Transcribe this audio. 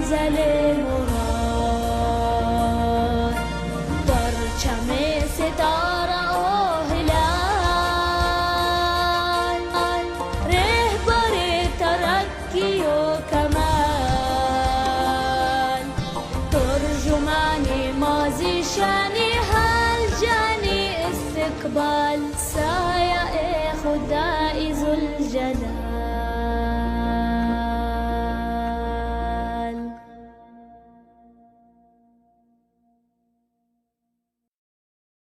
منزل مراد. پرچم ستاره و هلال، رهبر ترقی و کمال، ترجمان ماضی شانی حال جانی استقبال. سایه خدای ذوالجلال.